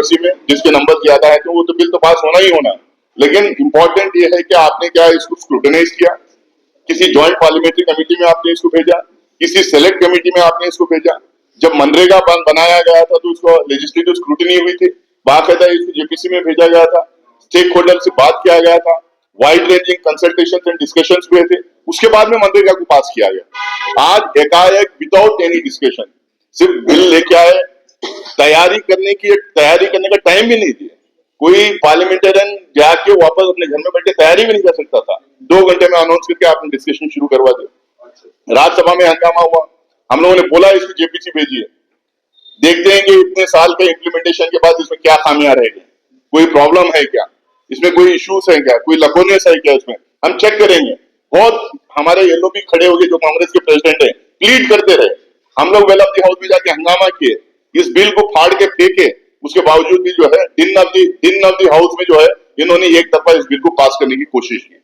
Controversy में, जिसके number ज्यादा है, तो वो तो बिल तो पास होना ही होना है। लेकिन इंपॉर्टेंट ये है कि आपने क्या इसको स्क्रूटनाइज किया, किसी ज्वाइंट पार्लियामेंट्री कमेटी में आपने इसको भेजा, किसी सेलेक्ट कमेटी में आपने इसको भेजा। जब मनरेगा बनाया गया था तो उसको लेजिस्लेटिव स्क्रूटनी हुई थी, बाकायदा इसको जेपीसी में भेजा गया था, स्टेक होल्डर से बात किया गया था, wide ranging consultation and discussions हुए थे, उसके बाद में मनरेगा को पास किया गया। आज एकाएक विदाउट एनी डिस्कशन सिर्फ बिल लेके आए, तैयारी करने का टाइम भी नहीं दिया। कोई पार्लियामेंटेरियन जाके वापस अपने घर में बैठे तैयारी भी नहीं कर सकता था, 2 घंटे में अनाउंस करके आपने डिस्कशन शुरू करवा दिया। राज्यसभा में हंगामा हुआ, हम लोगों ने बोला इसको जेपीसी भेजिए, देखते हैं कि इतने साल के इम्प्लीमेंटेशन के बाद इसमें क्या खामियां रह गई, कोई प्रॉब्लम है क्या, इसमें कोई इश्यूज है क्या, कोई लकोनेस है क्या, इसमें हम चेक करेंगे। बहुत हमारे ये लोग भी खड़े हो गए जो कांग्रेस के प्रेसिडेंट है, प्लीड करते रहे, हम लोग वेल ऑफ द हाउस में जाके हंगामा किए, इस बिल को फाड़ के फेंके, उसके बावजूद भी जो है दिन ऑफ द हाउस में जो है इन्होंने एक तरफा इस बिल को पास करने की कोशिश की।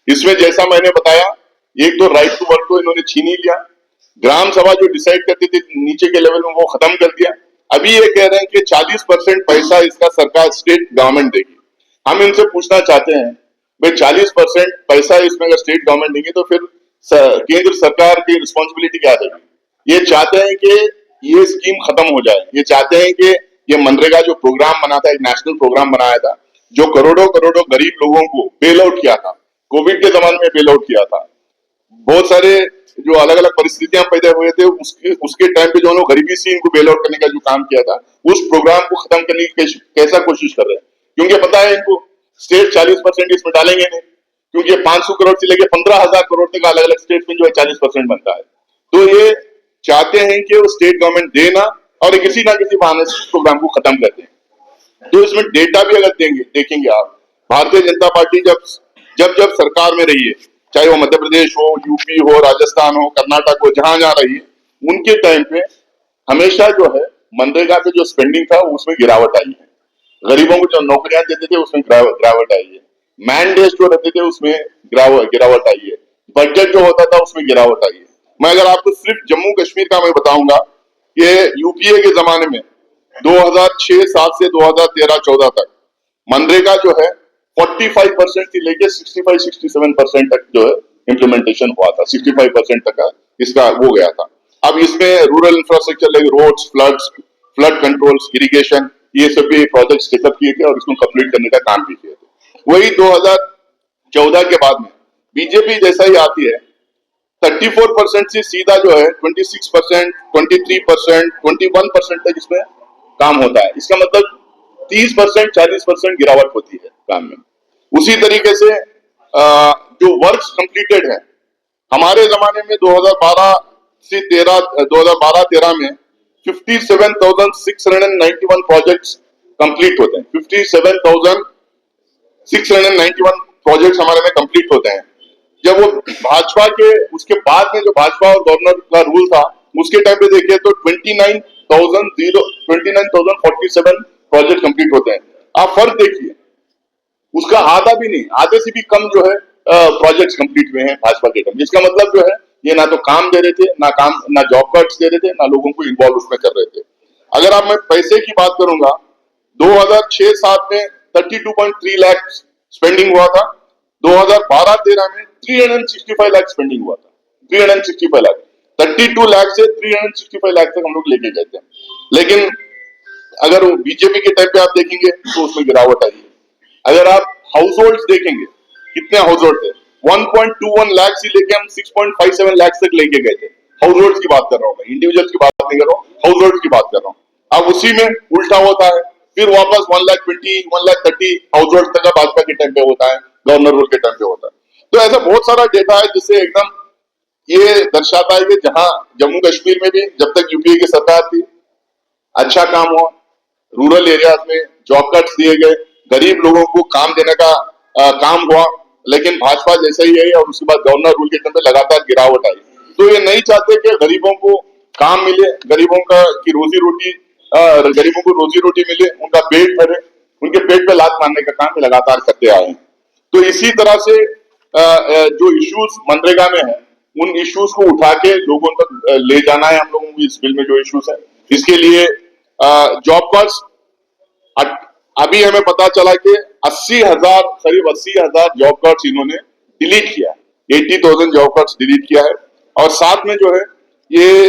इसमें जैसा मैंने बताया, एक तो राइट टू वर्क को इन्होंने छीन ही लिया, ग्राम सभा जो डिसाइड करती थी नीचे के लेवल में वो खत्म कर दिया। अभी ये कह रहे हैं कि 40% पैसा इसका सरकार स्टेट गवर्नमेंट देगी। हम इनसे पूछना चाहते हैं भाई 40% पैसा इसमें अगर स्टेट गवर्नमेंट देंगे तो फिर केंद्र सरकार की रिस्पॉन्सिबिलिटी क्या रहेगी। ये चाहते हैं कि ये स्कीम खत्म हो जाए, ये चाहते हैं कि ये मनरेगा जो प्रोग्राम बना था, एक नेशनल प्रोग्राम बनाया था, जो करोड़ों करोड़ों गरीब लोगों को बेल आउट किया था, कोविड के जमाने में बेल आउट किया था, बहुत सारे जो अलग अलग परिस्थितियां पैदा हुए थे उसके टाइम पे जो लोग गरीबी से इनको बेल आउट करने का जो काम किया था, उस प्रोग्राम को खत्म करने की कैसा कोशिश कर रहे हैं, क्योंकि पता है इनको स्टेट 40% इसमें डालेंगे नहीं, क्योंकि 500 करोड़ से लेकर 15,000 करोड़ तक अलग अलग स्टेट में जो है 40% बनता है। तो ये चाहते हैं कि वो स्टेट गवर्नमेंट देना और किसी ना किसी बहाने से प्रोग्राम को खत्म कर दें। तो इसमें डेटा भी अगर देखेंगे आप, भारतीय जनता पार्टी जब सरकार में रही है, चाहे वो मध्य प्रदेश हो, यूपी हो, राजस्थान हो, कर्नाटक हो, जहां रही है, उनके टाइम पे हमेशा जो है मनरेगा का जो स्पेंडिंग था उसमें गिरावट आई है, गरीबों को जो नौकरियां देते थे उसमें गिरावट आई है, मैंडेट जो रहते थे उसमें गिरावट आई है, बजट जो होता था उसमें गिरावट आई है। मैं अगर आपको सिर्फ जम्मू कश्मीर का मैं बताऊंगा, ये यूपीए के जमाने में 2006-07 से 2013-14 तक मनरेगा जो है 45% से लेके 65-67% तक जो है इम्प्लीमेंटेशन हुआ था, 65% तक का इसका हो गया था। अब इसमें rural infrastructure like roads, flood controls, irrigation, ये सब भी प्रोजेक्ट टेकअप किए थे और इसको कंप्लीट करने का काम भी किए थे। वही 2014 के बाद में बीजेपी जैसा ही आती है, 34% से सीधा जो है 26%, 23%, 21% तक इसमें काम होता है। इसका मतलब 30%, 40% गिरावट होती है काम में। उसी तरीके से जो वर्क्स कंप्लीटेड है, हमारे जमाने में 2012-13 में 57,691 प्रोजेक्ट्स कंप्लीट होते हैं। 57,691 प्रोजेक्ट्स हमारे में कंप्लीट होते हैं। जब वो भाजपा के उसके बाद में जो भाजपा और गवर्नर का रूल था, उसके टाइम पे देखिए तो 29,047 प्रोजेक्ट कंप्लीट होते हैं। आप फर्क देखिए, उसका आधा भी नहीं, आधे से भी कम जो है प्रोजेक्ट्स कंप्लीट हुए हैं भाजपा के टाइम। इसका मतलब जो है ये ना तो काम दे रहे थे, ना जॉब कार्ड्स दे रहे थे, ना लोगों को इन्वॉल्व उसमें कर रहे थे। अगर आप मैं पैसे की बात करूंगा, 2006-07 में 32.3 लाख स्पेंडिंग हुआ था, 2012-13 में 365 लाख स्पेंडिंग हुआ था, 365 लाख, 32 लाख से 365 लाख तक हम लोग लेके गए थे। लेकिन अगर बीजेपी के टाइम पे आप देखेंगे तो उसमें गिरावट आई है। अगर आप हाउस होल्ड देखेंगे, कितने हाउस होल्ड थे, 1.21 लाख से लेके हम 6.57 लाख तक लेके गए थे। हाउस होल्ड की बात कर रहा हूँ मैं, इंडिविजुअल की बात नहीं कर रहा हूँ, हाउस होल्ड की बात कर रहा हूँ। अब उसी में उल्टा होता है, फिर वापस 1,20,000, 1,30,000 हाउस होल्ड तक का भाजपा के टाइम पे होता है, गवर्नर रूल के टाइम पे होता है। तो ऐसा बहुत सारा डेटा है जिससे एकदम ये दर्शाता है कि जहां जम्मू कश्मीर में भी जब तक यूपीए की सरकार थी अच्छा काम हुआ, रूरल एरियाज में जॉब कार्ड्स दिए गए, गरीब लोगों को काम देने का काम हुआ। लेकिन भाजपा जैसा ही है और उसके बाद गवर्नर रूल के टाइम पे लगातार गिरावट आई। तो ये नहीं चाहते कि गरीबों को काम मिले, गरीबों की रोजी रोटी मिले, उनका पेट भरे, उनके पेट पे लात मारने का काम लगातार करते आए हैं। तो इसी तरह से जो इश्यूज मनरेगा में है, उन इश्यूज को उठा के लोगों तक ले जाना है हम लोगों को। इस बिल में जो इश्यूज है, इसके लिए जॉब कार्ड्स अभी हमें पता चला कि 80,000 करीब 80,000 जॉब कार्ड्स इन्होंने डिलीट किया, 80,000 जॉब कार्ड्स डिलीट किया है। और साथ में जो है ये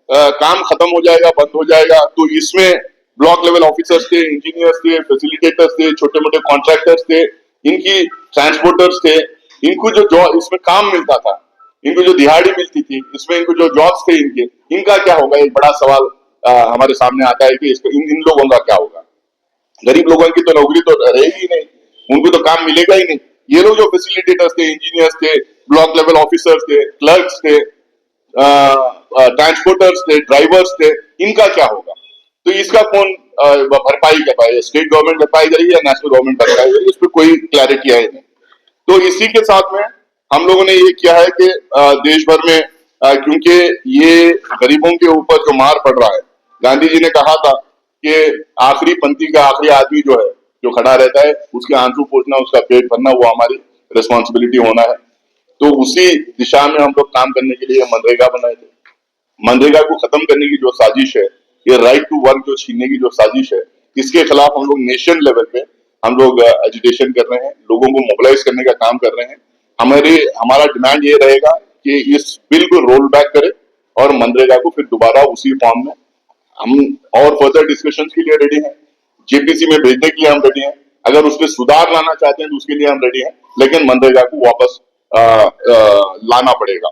काम खत्म हो जाएगा, बंद हो जाएगा। तो इसमें ब्लॉक लेवल ऑफिसर्स थे, इंजीनियर्स थे, फैसिलिटेटर्स थे, छोटे मोटे कॉन्ट्रैक्टर्स थे, इनकी ट्रांसपोर्टर्स थे, इनको जो जॉब इसमें काम मिलता था, इनको जो दिहाड़ी मिलती थी, इसमें इनको जो जॉब्स थे इनका क्या होगा? एक बड़ा सवाल हमारे सामने आता है कि इन लोगों का क्या होगा? गरीब लोगों की तो नौकरी तो रहेगी नहीं, उनको तो काम मिलेगा ही नहीं। ये लोग जो फैसिलिटेटर्स थे, इंजीनियर्स थे, ब्लॉक लेवल ऑफिसर्स थे, क्लर्क्स थे, ट्रांसपोर्टर्स थे, ड्राइवर्स थे, इनका क्या होगा? तो इसका कौन भरपाई कर पाएगा? स्टेट गवर्नमेंट भरपाई करेगी या नेशनल गवर्नमेंट भरपाई करेगी? इस पर कोई क्लैरिटी है नहीं। तो इसी के साथ में हम लोगों ने ये किया है कि देश भर में क्योंकि ये गरीबों के ऊपर जो मार पड़ रहा है, गांधी जी ने कहा था कि आखिरी पंक्ति का आखिरी आदमी जो है, जो खड़ा रहता है, उसके आंसू पोंछना, उसका पेट भरना, वो हमारी रिस्पॉन्सिबिलिटी होना है। तो उसी दिशा में हम लोग काम करने के लिए मनरेगा बनाए थे। मनरेगा को खत्म करने की जो साजिश है, ये राइट टू वर्क जो छीनने की जो साजिश है, इसके खिलाफ हम लोग नेशन लेवल पे हम लोग एजुटेशन कर रहे हैं, लोगों को मोबिलाइज करने का काम कर रहे हैं। हमारा डिमांड ये रहेगा कि इस बिल को रोल बैक करे और मनरेगा को फिर दोबारा उसी फॉर्म में हम और फर्दर डिस्कशन के लिए रेडी हैं, जेपीसी में भेजने के लिए हम रेडी हैं। अगर उसमें सुधार लाना चाहते हैं तो उसके लिए हम रेडी हैं, लेकिन मनरेगा को वापस लाना पड़ेगा।